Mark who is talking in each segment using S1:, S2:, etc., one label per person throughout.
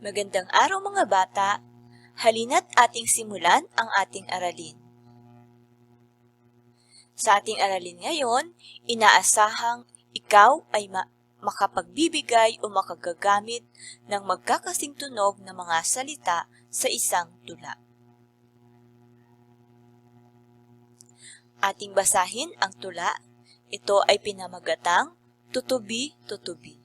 S1: Magandang araw mga bata! Halina't ating simulan ang ating aralin. Sa ating aralin ngayon, inaasahang ikaw ay makapagbibigay o makagagamit ng magkakasing tunog na mga salita sa isang tula. Ating basahin ang tula. Ito ay pinamagatang Tutubi, Tutubi.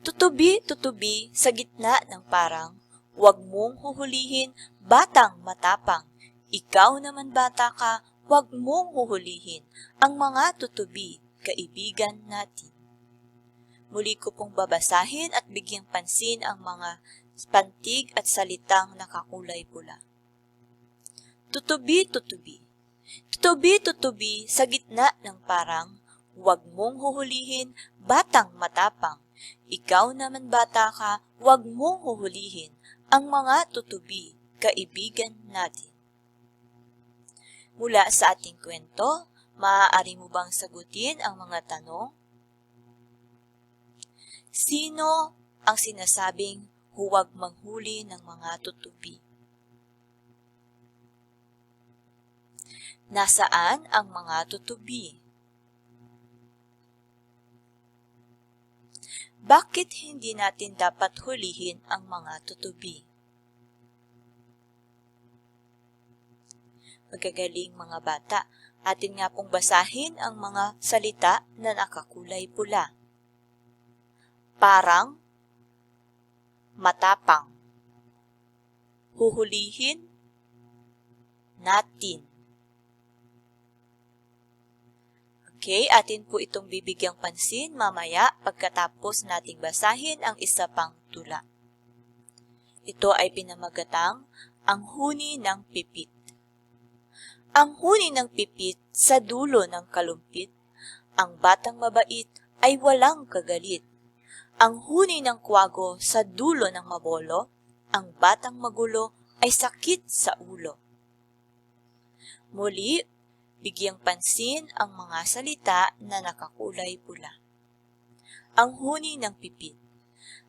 S1: Tutubi, tutubi sa gitna ng parang, huwag mong huhulihin, batang matapang. Ikaw naman bata ka, huwag mong huhulihin ang mga tutubi, kaibigan natin. Muli ko pong babasahin at bigyang pansin ang mga pantig at salitang nakakulay pula. Tutubi, tutubi. Tutubi, tutubi sa gitna ng parang, huwag mong huhulihin, batang matapang. Ikaw naman bata ka, huwag mong huhulihin ang mga tutubi, kaibigan natin. Mula sa ating kwento, maaari mo bang sagutin ang mga tanong? Sino ang sinasabing huwag manghuli ng mga tutubi? Nasaan ang mga tutubi? Bakit hindi natin dapat hulihin ang mga tutubi? Magagaling mga bata, atin nga pong basahin ang mga salita na nakakulay pula. Parang, matapang, huhulihin, natin. Okay, atin po itong bibigyang pansin mamaya pagkatapos nating basahin ang isa pang tula. Ito ay pinamagatang ang huni ng pipit. Ang huni ng pipit sa dulo ng kalumpit, ang batang mabait ay walang kagalit. Ang huni ng kwago sa dulo ng mabolo, ang batang magulo ay sakit sa ulo. Muli, bigyang pansin ang mga salita na nakakulay pula. Ang huni ng pipit.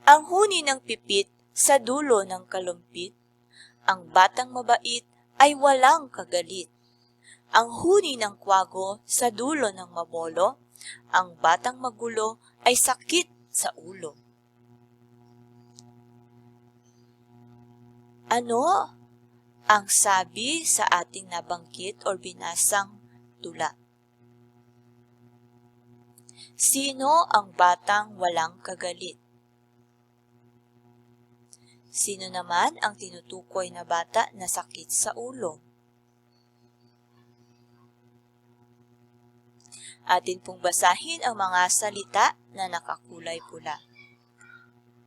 S1: Ang huni ng pipit sa dulo ng kalumpit, ang batang mabait ay walang kagalit. Ang huni ng kwago sa dulo ng mabolo, ang batang magulo ay sakit sa ulo. Ano ang sabi sa ating nabanggit o binasang tula? Sino ang batang walang kagalit? Sino naman ang tinutukoy na bata na sakit sa ulo? Atin pong basahin ang mga salita na nakakulay pula.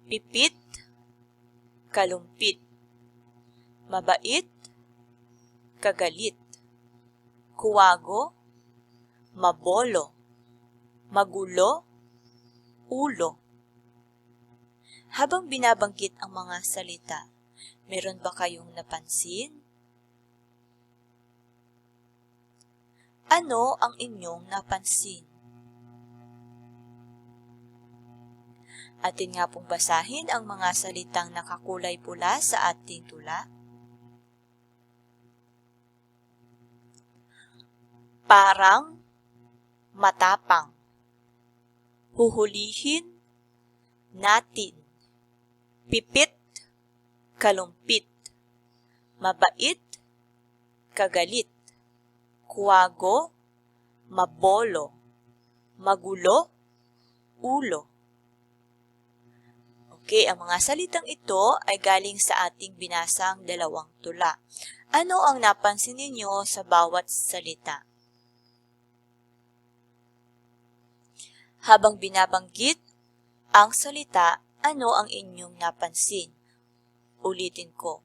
S1: Pipit, kalumpit, mabait, kagalit, kuwago, mabolo, magulo, ulo. Habang binabanggit ang mga salita, meron ba kayong napansin? Ano ang inyong napansin? Atin nga pong basahin ang mga salitang nakakulay pula sa ating tula. Parang, matapang, huhulihin, natin, pipit, kalumpit, mabait, kagalit, kuwago, mabolo, magulo, ulo. Okay, ang mga salitang ito ay galing sa ating binasang dalawang tula. Ano ang napansin ninyo sa bawat salita? Habang binabanggit ang salita, ano ang inyong napansin? Ulitin ko.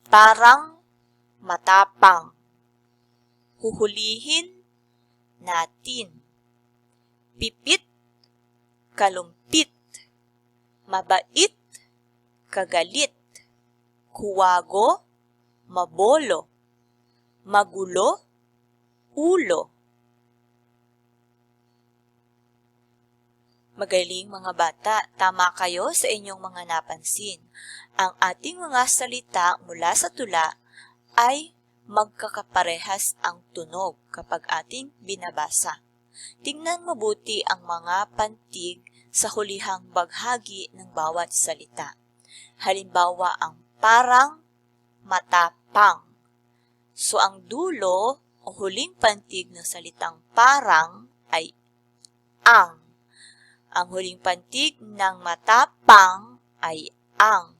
S1: Parang, matapang, huhulihin, natin, pipit, kalumpit, mabait, kagalit, kuwago, mabolo, magulo, ulo. Magaling mga bata, tama kayo sa inyong mga napansin. Ang ating mga salita mula sa tula ay magkakaparehas ang tunog kapag ating binabasa. Tingnan mabuti ang mga pantig sa hulihang baghagi ng bawat salita. Halimbawa, ang parang, matapang. So, ang dulo o huling pantig ng salitang parang ay ang. Ang huling pantig ng matapang ay ang.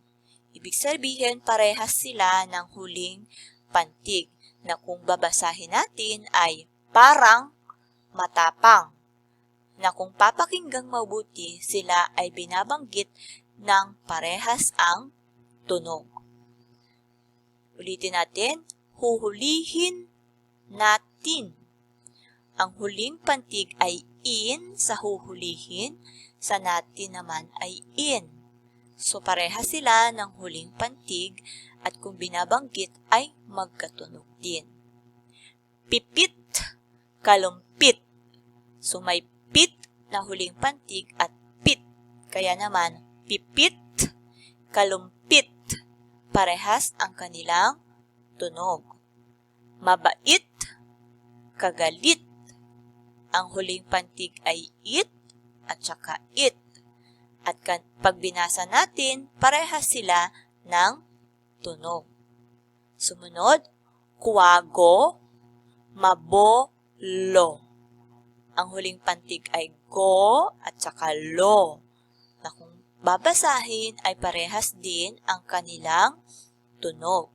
S1: Ibig sabihin, parehas sila ng huling pantig na kung babasahin natin ay parang, matapang. Na kung papakinggang mabuti, sila ay binabanggit ng parehas ang tunog. Ulitin natin, huhulihin natin. Ang huling pantig ay in sa huhulihin, sa natin naman ay in. So, parehas sila ng huling pantig at kung binabanggit ay magkatunog din. Pipit, kalumpit. So, may pit na huling pantig at pit. Kaya naman, pipit, kalumpit. Parehas ang kanilang tunog. Mabait, kagalit. Ang huling pantig ay it at saka it. At pag binasa natin, parehas sila ng tunog. Sumunod, kuwago, mabolo. Ang huling pantig ay go at saka lo. Na kung babasahin ay parehas din ang kanilang tunog.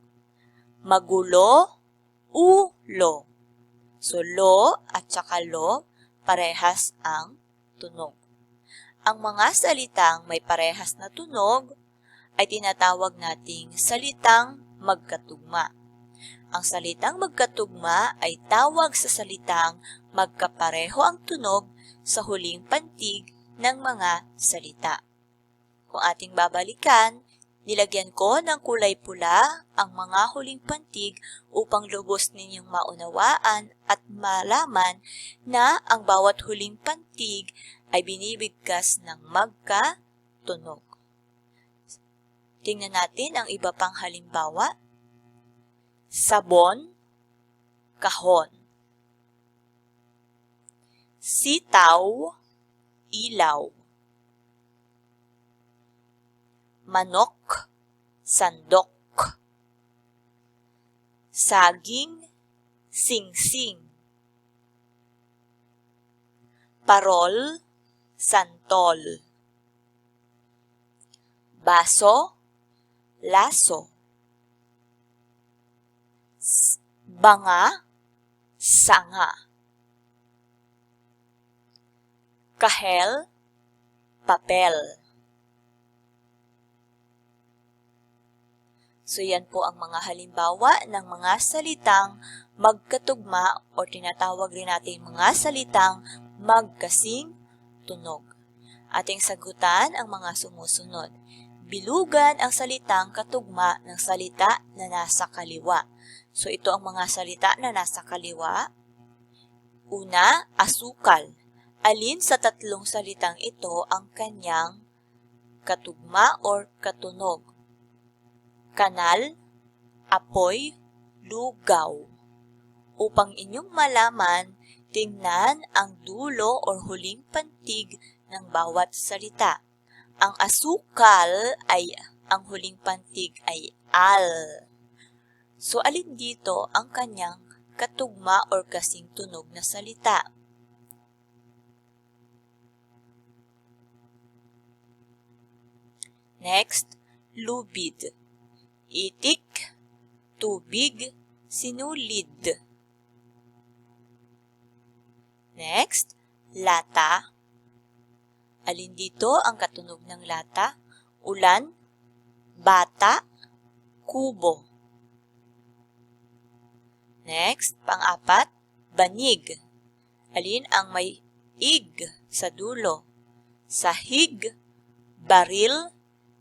S1: Magulo, ulo. So, lo at saka lo, parehas ang tunog. Ang mga salitang may parehas na tunog ay tinatawag nating salitang magkatugma. Ang salitang magkatugma ay tawag sa salitang magkapareho ang tunog sa huling pantig ng mga salita. Kung ating babalikan, nilagyan ko ng kulay pula ang mga huling pantig upang lubos ninyong maunawaan at malaman na ang bawat huling pantig ay binibigkas ng magkatunog. Tingnan natin ang iba pang halimbawa. Sabon, kahon. Sitaw, ilaw. Manok, sandok. Saging, singsing. Parol, santol. Baso, laso. Banga, sanga. Kahel, papel. So, yan po ang mga halimbawa ng mga salitang magkatugma o tinatawag rin natin mga salitang magkasing tunog. Ating sagutan ang mga sumusunod. Bilugan ang salitang katugma ng salita na nasa kaliwa. So, ito ang mga salita na nasa kaliwa. Una, asukal. Alin sa tatlong salitang ito ang kanyang katugma or katunog? Kanal, apoy, lugaw. Upang inyong malaman, tingnan ang dulo o huling pantig ng bawat salita. Ang asukal ay ang huling pantig ay al. So, alin dito ang kanyang katugma or kasing tunog na salita? Next, lubid. Itik, tubig, sinulid. Next, lata. Alin dito ang katunog ng lata? Ulan, bata, kubo. Next, pang-apat, banig. Alin ang may ig sa dulo? Sahig, baril,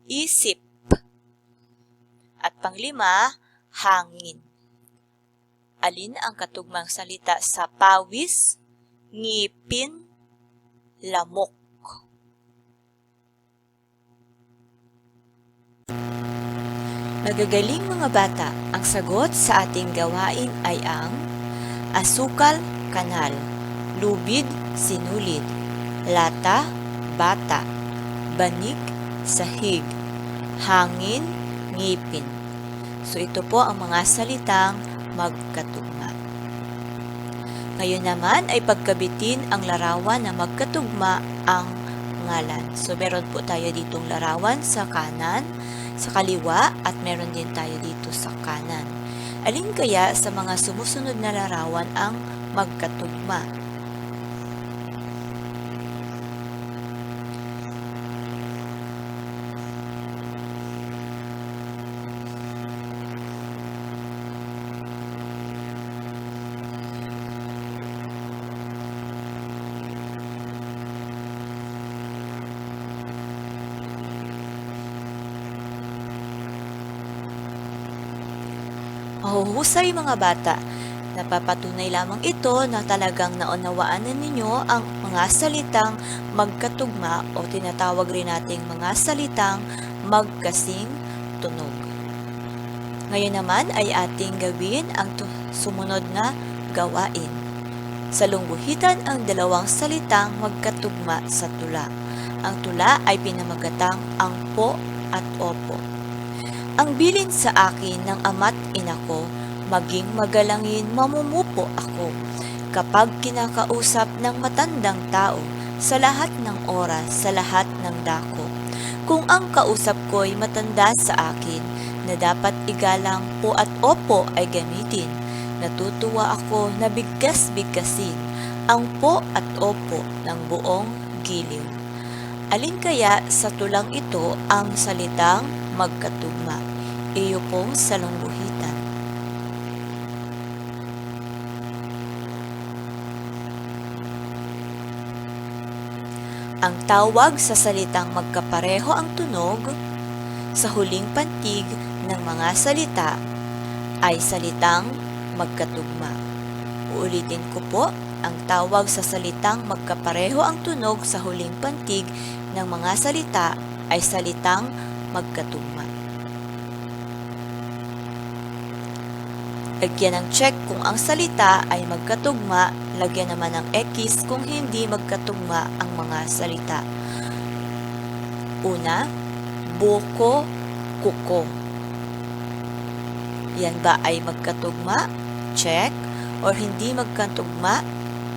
S1: isip. At panglima, hangin. Alin ang katugmang salita sa pawis, ngipin, lamok? Magagaling mga bata, ang sagot sa ating gawain ay ang asukal, kanal, lubid, sinulid, lata, bata, banig, sahig, hangin, ngipin. So ito po ang mga salitang magkatugma. Ngayon naman ay pagkabitin ang larawan na magkatugma ang ngalan. So meron po tayo ditong larawan sa kanan, sa kaliwa, at meron din tayo dito sa kanan. Alin kaya sa mga sumusunod na larawan ang magkatugma? Mahuhusay mga bata. Napapatunay lamang ito na talagang naunawaan na ninyo ang mga salitang magkatugma o tinatawag rin nating mga salitang magkasing tunog. Ngayon naman ay ating gawin ang sumunod na gawain. Salungguhitan ang dalawang salitang magkatugma sa tula. Ang tula ay pinamagatang ang po at opo. Ang bilin sa akin ng ama't ina ko, maging magalangin mamumupo ako kapag kinakausap ng matandang tao sa lahat ng oras, sa lahat ng dako. Kung ang kausap ko'y matanda sa akin na dapat igalang po at opo ay gamitin, natutuwa ako na bigkas-bigkasin ang po at opo ng buong giliw. Alin kaya sa tulang ito ang salitang magkatugma? Iyo pong salungguhitan. Ang tawag sa salitang magkapareho ang tunog sa huling pantig ng mga salita ay salitang magkatugma. Uulitin ko po, ang tawag sa salitang magkapareho ang tunog sa huling pantig ng mga salita ay salitang magkatugma. Lagyan ng check kung ang salita ay magkatugma, lagyan naman ng X kung hindi magkatugma ang mga salita. Una, buko, kuko. Yan ba ay magkatugma? Check. Or hindi magkatugma?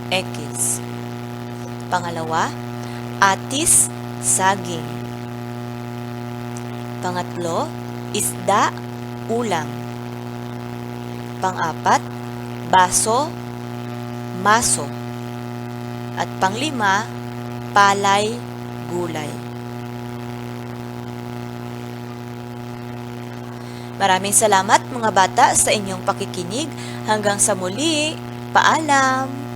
S1: X. Pangalawa, atis, saging. Pangatlo, isda, ulam. Pang-apat, baso, maso. At panglima, palay, gulay. Maraming salamat mga bata sa inyong pakikinig. Hanggang sa muli, paalam!